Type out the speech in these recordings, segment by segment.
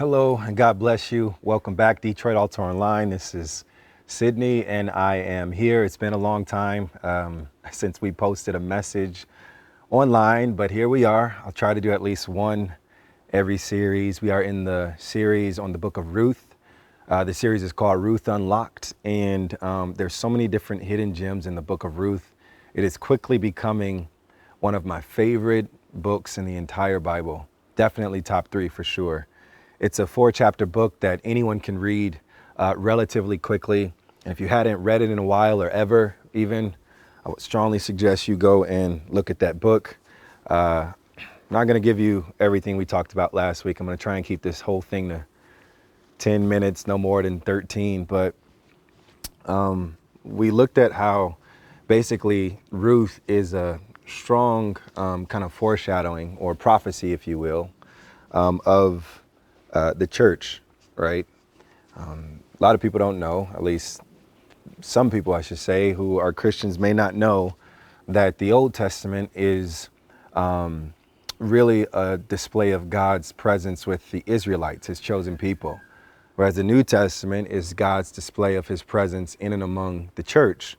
Hello and God bless you. Welcome back, Detroit Altar Online. This is Sidney and I am here. It's been a long time since we posted a message online, but here we are. I'll try to do at least one every series. We are in the series on the book of Ruth. The series is called Ruth Unlocked, and there's so many different hidden gems in the book of Ruth. It is quickly becoming one of my favorite books in the entire Bible. Definitely top 3 for sure. It's a 4-chapter book that anyone can read relatively quickly. And if you hadn't read it in a while or ever even, I would strongly suggest you go and look at that book. I'm not going to give you everything we talked about last week. I'm going to try and keep this whole thing to 10 minutes, no more than 13. But we looked at how basically Ruth is a strong kind of foreshadowing or prophecy, if you will, of the church, right? A lot of people don't know, at least some people I should say, who are Christians may not know that the Old Testament is really a display of God's presence with the Israelites, his chosen people. Whereas the New Testament is God's display of his presence in and among the church,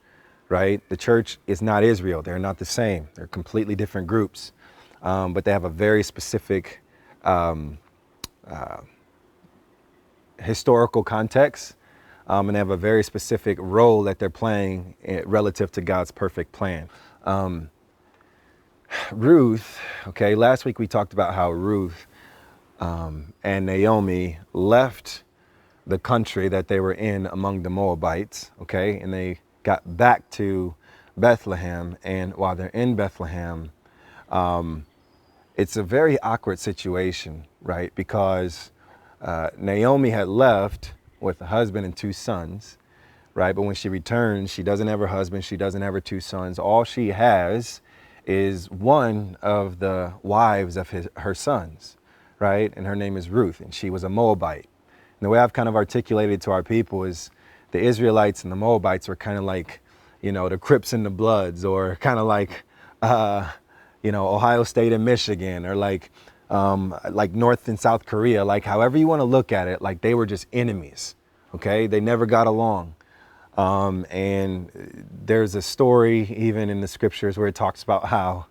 right? The church is not Israel. They're not the same. They're completely different groups, but they have a very specific historical context, and they have a very specific role that they're playing relative to God's perfect plan. Ruth, okay, last week we talked about how Ruth and Naomi left the country that they were in among the Moabites, okay, and they got back to Bethlehem, and while they're in Bethlehem, it's a very awkward situation, right, because Naomi had left with a husband and 2 sons, right? But when she returns, she doesn't have her husband. She doesn't have her 2 sons. All she has is one of the wives of her sons, right? And her name is Ruth, and she was a Moabite. And the way I've kind of articulated to our people is the Israelites and the Moabites were kind of like, you know, the Crips and the Bloods, or kind of like, Ohio State and Michigan, or like North and South Korea, like however you want to look at it, like they were just enemies, okay? They never got along. And there's a story even in the scriptures where it talks about how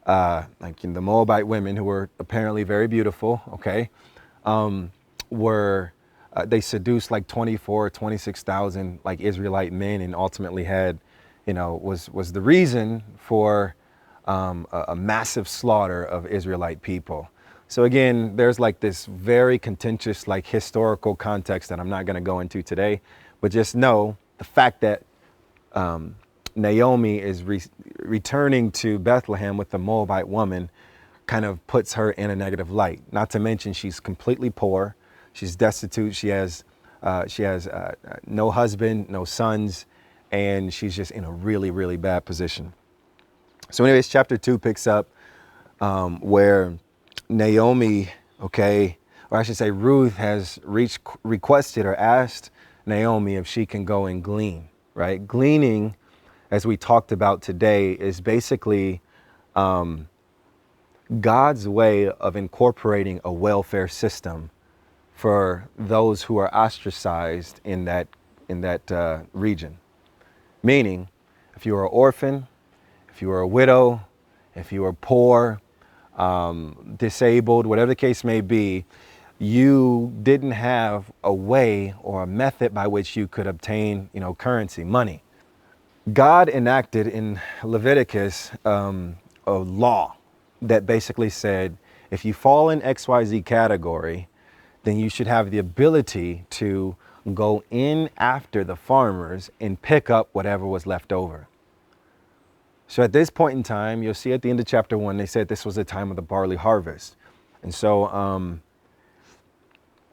the Moabite women, who were apparently very beautiful, okay, they seduced like 26,000 like Israelite men, and ultimately had, was the reason for a massive slaughter of Israelite people. So again, there's like this very contentious, like historical context that I'm not going to go into today, but just know the fact that Naomi is returning to Bethlehem with the Moabite woman kind of puts her in a negative light. Not to mention she's completely poor, she's destitute, she has no husband, no sons, and she's just in a really, really bad position. So anyways, chapter 2 picks up where Naomi, okay, or I should say Ruth has requested or asked Naomi if she can go and glean, right? Gleaning, as we talked about today, is basically God's way of incorporating a welfare system for those who are ostracized in that region. Meaning, if you are an orphan, if you were a widow, if you were poor, disabled, whatever the case may be, you didn't have a way or a method by which you could obtain, currency, money. God enacted in Leviticus a law that basically said, if you fall in XYZ category, then you should have the ability to go in after the farmers and pick up whatever was left over. So at this point in time, you'll see at the end of chapter 1, they said this was the time of the barley harvest. And so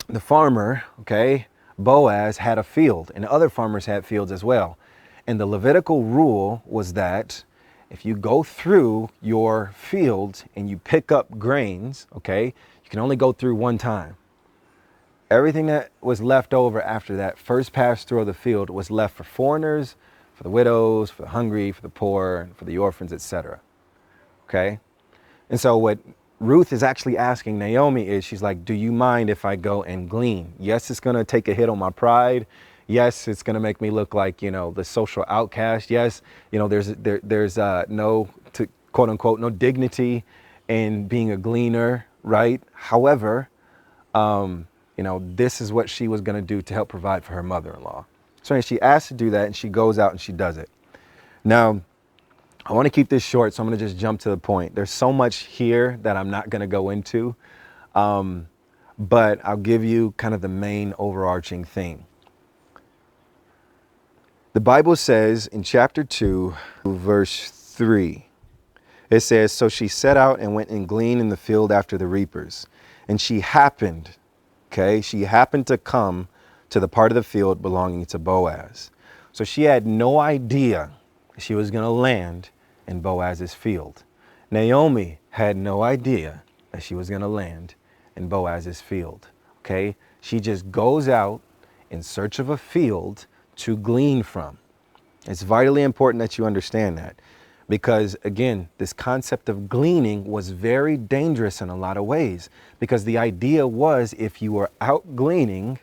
the farmer, okay, Boaz, had a field, and other farmers had fields as well. And the Levitical rule was that if you go through your field and you pick up grains, okay, you can only go through one time. Everything that was left over after that first pass through of the field was left for foreigners, for the widows, for the hungry, for the poor, for the orphans, etc. Okay? And so what Ruth is actually asking Naomi is, she's like, do you mind if I go and glean? Yes, it's going to take a hit on my pride. Yes, it's going to make me look like, the social outcast. Yes, there's no, to quote unquote, no dignity in being a gleaner, right? However, this is what she was going to do to help provide for her mother-in-law. So she asked to do that, and she goes out and she does it. Now, I want to keep this short, so I'm going to just jump to the point. There's so much here that I'm not going to go into, but I'll give you kind of the main overarching theme. The Bible says in chapter 2, verse 3, it says, so she set out and went and gleaned in the field after the reapers. And she happened to come to the part of the field belonging to Boaz. So she had no idea she was going to land in Boaz's field. Naomi had no idea that she was going to land in Boaz's field. Okay? She just goes out in search of a field to glean from. It's vitally important that you understand that, because again, this concept of gleaning was very dangerous in a lot of ways, because the idea was if you were out gleaning,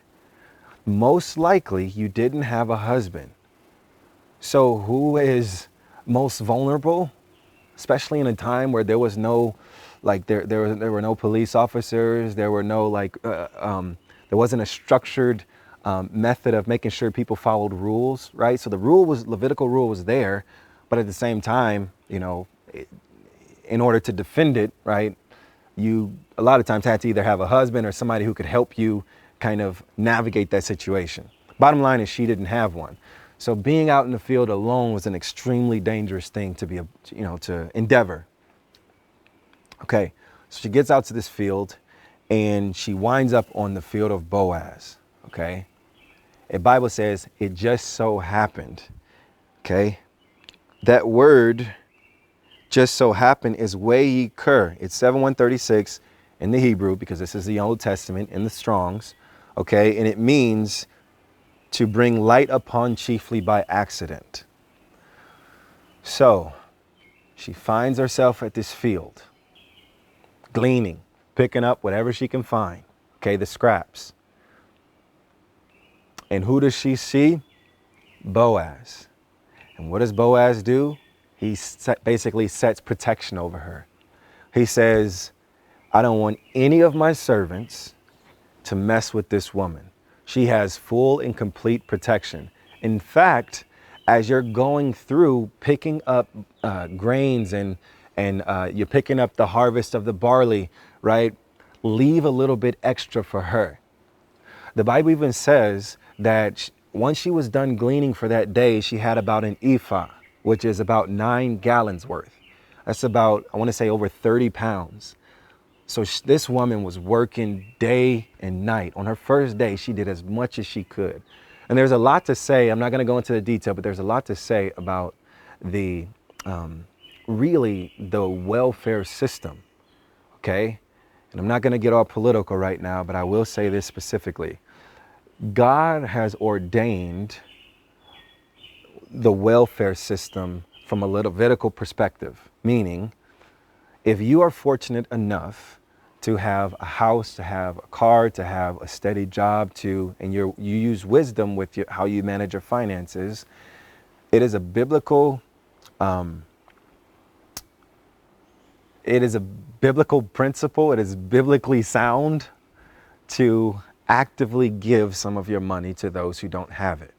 most likely you didn't have a husband. So who is most vulnerable, especially in a time where there was no, there were no police officers, there were no there wasn't a structured method of making sure people followed rules, right? So the Levitical rule was there, but at the same time, in order to defend it, right, you a lot of times had to either have a husband or somebody who could help you kind of navigate that situation. Bottom line is she didn't have one. So being out in the field alone was an extremely dangerous thing to endeavor. Okay, so she gets out to this field and she winds up on the field of Boaz. Okay, the Bible says it just so happened. Okay, that word just so happened is Wayiker. It's 7136 in the Hebrew, because this is the Old Testament in the Strongs. Okay, and it means to bring light upon chiefly by accident. So she finds herself at this field, gleaning, picking up whatever she can find, okay, the scraps. And who does she see? Boaz. And what does Boaz do? He basically sets protection over her. He says, I don't want any of my servants to mess with this woman. She has full and complete protection. In fact, as you're going through picking up grains and you're picking up the harvest of the barley, right? Leave a little bit extra for her. The Bible even says that once she was done gleaning for that day, she had about an ephah, which is about 9 gallons worth. That's about, I want to say, over 30 pounds. So this woman was working day and night. On her first day, she did as much as she could. And there's a lot to say. I'm not going to go into the detail, but there's a lot to say about really the welfare system. Okay? And I'm not going to get all political right now, but I will say this specifically. God has ordained the welfare system from a Levitical perspective, meaning if you are fortunate enough to have a house, to have a car, to have a steady job, and you use wisdom with how you manage your finances, it is a biblical principle. It is biblically sound to actively give some of your money to those who don't have it.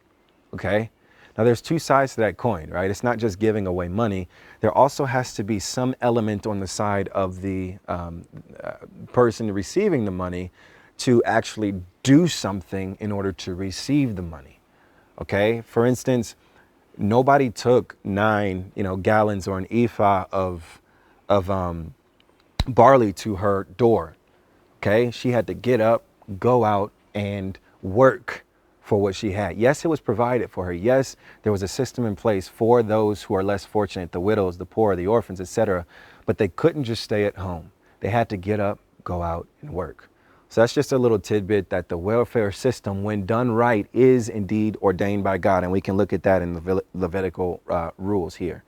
Okay? Now, there's two sides to that coin, right? It's not just giving away money. There also has to be some element on the side of the person receiving the money to actually do something in order to receive the money. Okay? For instance, nobody took 9, gallons or an ephah of barley to her door. Okay? She had to get up, go out, and work for what she had. Yes, it was provided for her. Yes, there was a system in place for those who are less fortunate, the widows, the poor, the orphans, etc. But they couldn't just stay at home. They had to get up, go out, and work. So that's just a little tidbit that the welfare system, when done right, is indeed ordained by God. And we can look at that in the Levitical rules here.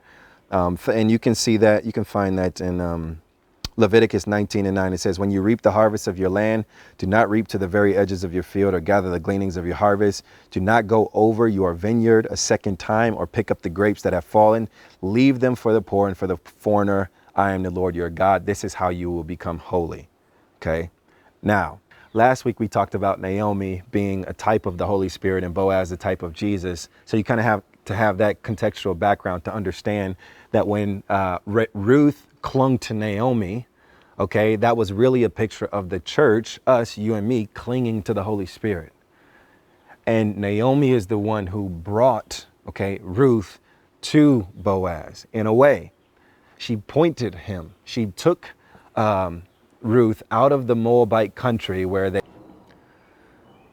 And you can see that, you can find that in Leviticus 19:9, it says, when you reap the harvest of your land, do not reap to the very edges of your field or gather the gleanings of your harvest. Do not go over your vineyard a second time or pick up the grapes that have fallen. Leave them for the poor and for the foreigner. I am the Lord your God. This is how you will become holy. Okay. Now, last week we talked about Naomi being a type of the Holy Spirit and Boaz a type of Jesus. So you kind of have to have that contextual background to understand that when Ruth clung to Naomi, okay, that was really a picture of the church, us, you and me, clinging to the Holy Spirit. And Naomi is the one who brought, okay, Ruth to Boaz in a way. She pointed him. She took Ruth out of the Moabite country where they...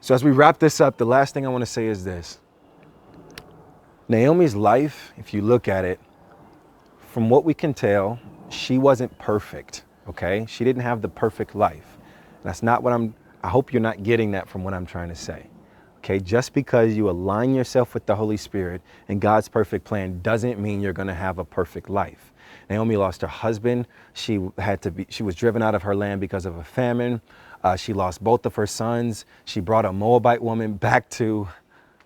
So as we wrap this up, the last thing I want to say is this. Naomi's life, if you look at it, from what we can tell, she wasn't perfect, okay? She didn't have the perfect life. That's not what I hope you're not getting that from what I'm trying to say, okay? Just because you align yourself with the Holy Spirit and God's perfect plan doesn't mean you're going to have a perfect life. Naomi lost her husband. She was driven out of her land because of a famine. She lost both of her sons. She brought a Moabite woman back to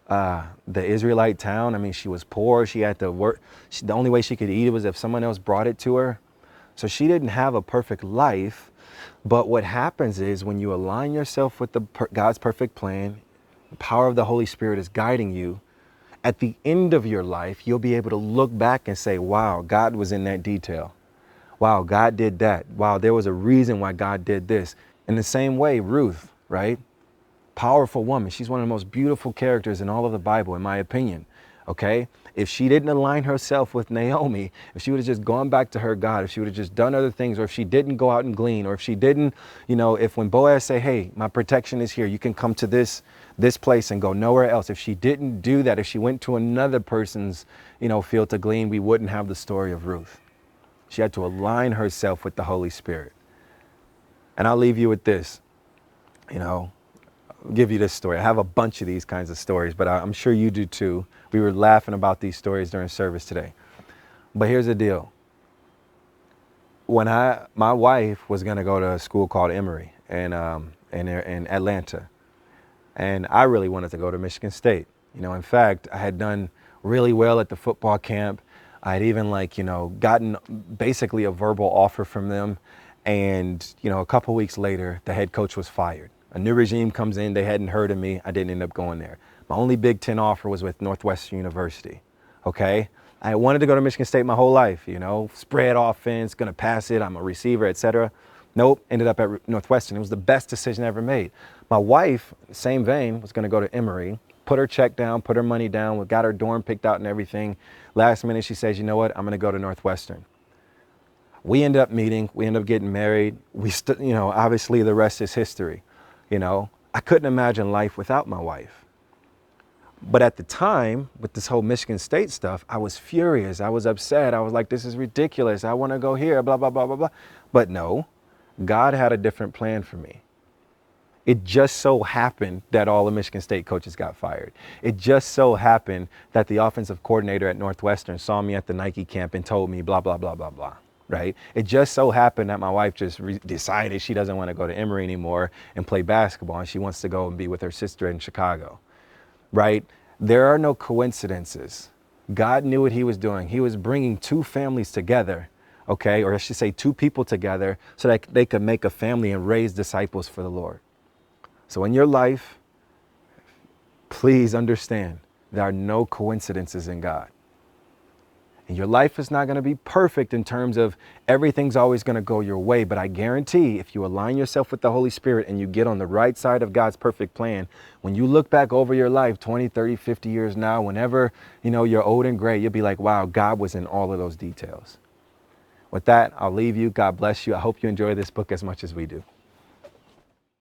the Israelite town. I mean, she was poor. She had to work. The only way she could eat was if someone else brought it to her. So she didn't have a perfect life. But what happens is when you align yourself with God's perfect plan, the power of the Holy Spirit is guiding you. At the end of your life, you'll be able to look back and say, wow, God was in that detail. Wow, God did that. Wow, there was a reason why God did this. In the same way, Ruth, right? Powerful woman. She's one of the most beautiful characters in all of the Bible, in my opinion. Okay? If she didn't align herself with Naomi, if she would have just gone back to her God, if she would have just done other things, or if she didn't go out and glean, or if she didn't, if when Boaz say, hey, my protection is here, you can come to this place and go nowhere else. If she didn't do that, if she went to another person's, field to glean, we wouldn't have the story of Ruth. She had to align herself with the Holy Spirit. And I'll leave you with this, I'll give you this story. I have a bunch of these kinds of stories, but I'm sure you do too. We were laughing about these stories during service today. But here's the deal. When my wife was going to go to a school called Emory in Atlanta, and I really wanted to go to Michigan State. In fact, I had done really well at the football camp. I had even gotten basically a verbal offer from them. And, a couple weeks later, the head coach was fired. A new regime comes in. They hadn't heard of me. I didn't end up going there. My only Big Ten offer was with Northwestern University. Okay. I wanted to go to Michigan State my whole life, spread offense, going to pass it. I'm a receiver, etc. Nope. Ended up at Northwestern. It was the best decision I ever made. My wife, same vein, was going to go to Emory, put her check down, put her money down. We got her dorm picked out and everything. Last minute, she says, you know what? I'm going to go to Northwestern. We end up meeting. We end up getting married. Obviously the rest is history. I couldn't imagine life without my wife. But at the time, with this whole Michigan State stuff, I was furious. I was upset. I was like, this is ridiculous. I want to go here, blah, blah, blah, blah, blah. But no, God had a different plan for me. It just so happened that all the Michigan State coaches got fired. It just so happened that the offensive coordinator at Northwestern saw me at the Nike camp and told me blah, blah, blah, blah, blah. Right? It just so happened that my wife just decided she doesn't want to go to Emory anymore and play basketball, and she wants to go and be with her sister in Chicago. Right? There are no coincidences. God knew what he was doing. He was bringing two families together, okay? Or I should say two people together so that they could make a family and raise disciples for the Lord. So in your life, please understand there are no coincidences in God. And your life is not going to be perfect in terms of everything's always going to go your way. But I guarantee if you align yourself with the Holy Spirit and you get on the right side of God's perfect plan, when you look back over your life 20, 30, 50 years now, whenever, you're old and gray, you'll be like, wow, God was in all of those details. With that, I'll leave you. God bless you. I hope you enjoy this book as much as we do.